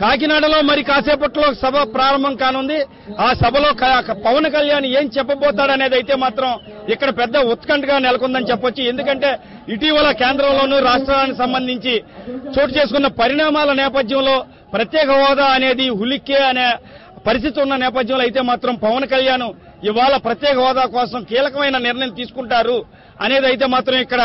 కాకినాడలో మరి కాసేపట్లో సభ ప్రారంభం కానుంది. ఆ సభలో పవన్ కళ్యాణ్ ఏం చెప్పబోతాడనేది అయితే మాత్రం ఇక్కడ పెద్ద ఉత్కంఠగా నెలకొందని చెప్పొచ్చు. ఎందుకంటే ఇటీవల కేంద్రంలోనూ రాష్ట్రానికి సంబంధించి చోటు చేసుకున్న పరిణామాల నేపథ్యంలో ప్రత్యేక హోదా అనేది హులిక్కే అనే పరిస్థితి ఉన్న నేపథ్యంలో అయితే మాత్రం పవన్ కళ్యాణ్ ఇవాళ ప్రత్యేక హోదా కోసం కీలకమైన నిర్ణయం తీసుకుంటారు అనేది అయితే మాత్రం ఇక్కడ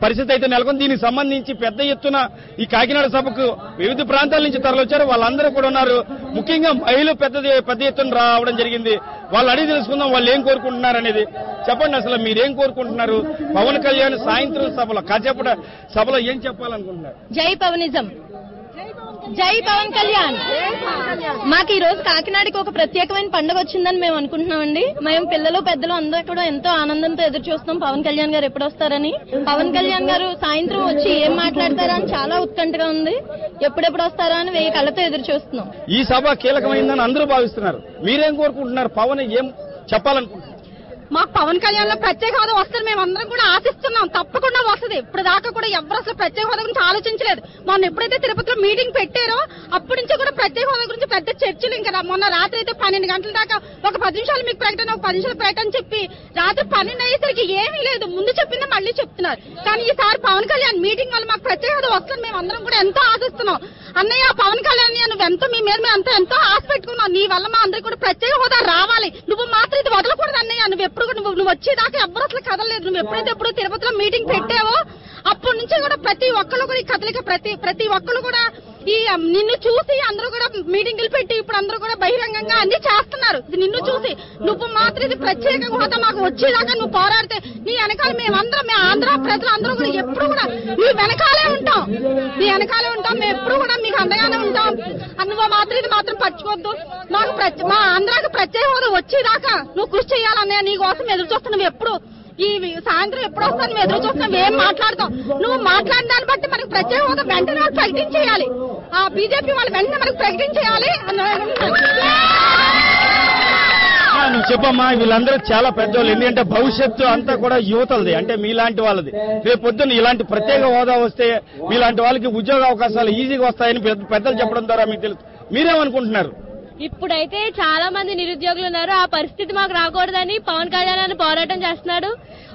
పరిస్థితి అయితే నెలకొంది. దీనికి సంబంధించి పెద్ద ఎత్తున ఈ కాకినాడ సభకు వివిధ ప్రాంతాల నుంచి తరలివచ్చారు. వాళ్ళందరూ కూడా ఉన్నారు. ముఖ్యంగా మహిళలు పెద్ద ఎత్తున రావడం జరిగింది. వాళ్ళు అడిగి తెలుసుకుందాం వాళ్ళు ఏం కోరుకుంటున్నారు అనేది. చెప్పండి, అసలు మీరేం కోరుకుంటున్నారు? పవన్ కళ్యాణ్ సాయంత్రం సభలో కాసేపటి సభలో ఏం చెప్పాలనుకుంటున్నారు? జై పవనిజం, జై పవన్ కళ్యాణ్. మాకు ఈ రోజు కాకినాడకి ఒక ప్రత్యేకమైన పండుగ వచ్చిందని మేము అనుకుంటున్నామండి. మేము పిల్లలు పెద్దలు అందరూ కూడా ఎంతో ఆనందంతో ఎదురు చూస్తున్నాం పవన్ కళ్యాణ్ గారు ఎప్పుడు వస్తారని. పవన్ కళ్యాణ్ గారు సాయంత్రం వచ్చి ఏం మాట్లాడతారా అని చాలా ఉత్కంఠగా ఉంది. ఎప్పుడెప్పుడు వస్తారా అని 1000 కళ్ళతో ఎదురు చూస్తున్నాం. ఈ సభ కీలకమైందని అందరూ భావిస్తున్నారు. మీరేం కోరుకుంటున్నారు? పవన్ ఏం చెప్పాలనుకుంటున్నారు? మాకు పవన్ కళ్యాణ్ లో ప్రత్యేక హోదా వస్తుంది మేము అందరం కూడా ఆశిస్తున్నాం. తప్పకుండా వస్తుంది. ఇప్పుడు దాకా కూడా ఎవరు అసలు ప్రత్యేక హోదా గురించి ఆలోచించలేదు. మొన్న ఎప్పుడైతే తిరుపతిలో మీటింగ్ పెట్టారో అప్పటి నుంచి కూడా ప్రత్యేక హోదా గురించి పెద్ద చర్చలు. ఇంకా మొన్న రాత్రి అయితే 12 గంటల దాకా ఒక 10 నిమిషాలు మీకు ప్రకటన, ఒక 10 నిమిషాలు ప్రకటన చెప్పి రాత్రి 12 అయ్యేసరికి ఏమీ లేదు. ముందు చెప్పిందే మళ్ళీ చెప్తున్నారు. కానీ ఈసారి పవన్ కళ్యాణ్ మీటింగ్ వల్ల మాకు ప్రత్యేక హోదా వస్తుంది మేము అందరం కూడా ఎంతో ఆశిస్తున్నాం. అన్నయ్య పవన్ కళ్యాణ్ నువ్వు ఎంతో మీ మీద ఎంతో ఆశ పెట్టుకున్నావు. నీ వల్ల మా అందరికి కూడా ప్రత్యేక హోదా రావాలి. నువ్వు మాత్రం ఇది వదలకూడదు అన్నయ్య. నువ్వు వచ్చేదాకా ఎవ్వరు అసలు కదలలేదు. నువ్వు ఎప్పుడైతే ఎప్పుడు తిరుపతిలో మీటింగ్ పెట్టావో అప్పటి నుంచి కూడా ప్రతి ఒక్కరు కూడా ఈ కదలిక ప్రతి ఒక్కరు కూడా ఈ నిన్ను చూసి అందరూ కూడా మీటింగులు పెట్టి ఇప్పుడు అందరూ కూడా బహిరంగంగా అన్ని చేస్తున్నారు. నిన్ను చూసి నువ్వు మాత్రం ఇది ప్రత్యేక హోదా మాకు వచ్చేదాకా నువ్వు పోరాడితే నీ వెనకాల మేమందరం మీ ఆంధ్ర ప్రజలు అందరూ కూడా ఎప్పుడు కూడా నీ వెనకాలే ఉంటాం. మేము ఎప్పుడు కూడా మీకు అండగానే ఉంటాం. నువ్వు మాత్రం ఇది మాత్రం పట్టుకోవద్దు. మాకు మా ఆంధ్రాకి ప్రత్యేక హోదా వచ్చేదాకా నువ్వు కృషి చేయాలన్నయ్య. నీ కోసం ఎదురు చూస్తున్నావు. ఎప్పుడు ఈ సాయంత్రం ఎప్పుడు వస్తాను మేము ఎదురు చూస్తున్నాం. ఏం మాట్లాడతాం? నువ్వు మాట్లాడిన దాన్ని బట్టి మనకు ప్రత్యేక హోదా వెంటనే వాళ్ళు ప్రకటించేయాలి. ఆ బీజేపీ వాళ్ళు వెంటనే మనకు ప్రకటించేయాలి. నువ్వు చెప్పమ్మా. వీళ్ళందరూ చాలా పెద్దవాళ్ళు. ఎందుకంటే భవిష్యత్తు అంతా కూడా యువతలది, అంటే మీలాంటి వాళ్ళది. రేపు పొద్దున్న ఇలాంటి ప్రత్యేక హోదా వస్తే మీలాంటి వాళ్ళకి ఉద్యోగ అవకాశాలు ఈజీగా వస్తాయని పెద్దలు చెప్పడం ద్వారా మీకు తెలుసు. మీరేమనుకుంటున్నారు? ఇప్పుడైతే చాలా మంది నిరుద్యోగులు ఉన్నారు. ఆ పరిస్థితి మాకు రాకూడదని పవన్ కళ్యాణ్ పోరాటం చేస్తున్నాడు.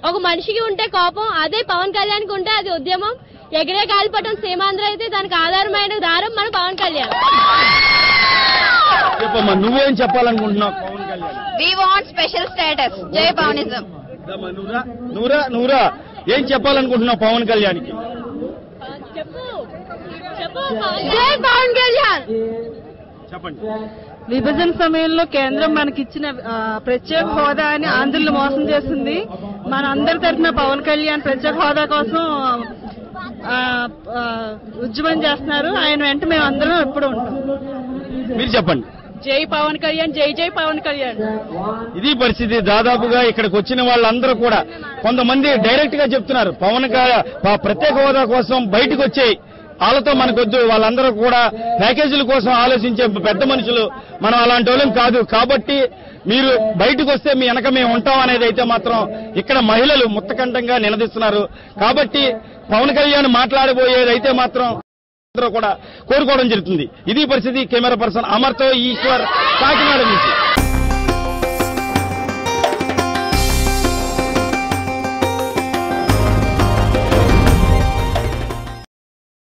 ఒక మనిషికి ఉంటే కోపం, అదే పవన్ కళ్యాణ్కి ఉంటే అది ఉద్యమం. ఎగిరే గాలిపటం సీమాంధ్ర అయితే దానికి ఆధారమైన దారం మన పవన్ కళ్యాణ్. చెప్పమ్మా, నువ్వేం చెప్పాలనుకుంటున్నావు? Pawan Kalyan we want special status. జై పవనిజం. నూరా ఏం చెప్పాలనుకుంటున్నావు పవన్ కళ్యాణ్కి? జై పవన్ కళ్యాణ్. చెప్పండి. విభజన సమయంలో కేంద్రం మనకిచ్చిన ప్రత్యేక హోదా అని ఆంధ్రులు మోసం చేస్తుంది. మన అందరి తరఫున పవన్ కళ్యాణ్ ప్రత్యేక హోదా కోసం ఉద్యమం చేస్తున్నారు. ఆయన వెంట మేము అందరం ఎప్పుడు ఉంటాం. మీరు చెప్పండి. జై పవన్ కళ్యాణ్, జై జై పవన్ కళ్యాణ్. ఇది పరిస్థితి. దాదాపుగా ఇక్కడికి వచ్చిన వాళ్ళందరూ కూడా కొంతమంది డైరెక్ట్ గా చెప్తున్నారు పవన్ ప్రత్యేక హోదా కోసం బయటకు వచ్చేయి, వాళ్ళతో మనకొద్దు. వాళ్ళందరూ కూడా ప్యాకేజీల కోసం ఆలోచించే పెద్ద మనుషులు. మనం అలాంటి వాళ్ళం కాదు. కాబట్టి మీరు బయటకు వస్తే మీ వెనక మేము ఉంటాం అనేది అయితే మాత్రం ఇక్కడ మహిళలు ముత్తకంఠంగా నిలదీస్తున్నారు. కాబట్టి పవన్ కళ్యాణ్ మాట్లాడబోయేది అయితే మాత్రం అందరూ కూడా కోరుకోవడం జరుగుతుంది. ఇది పరిస్థితి. కెమెరా పర్సన్ అమర్తో ఈశ్వర్, కాకినాడ నుంచి.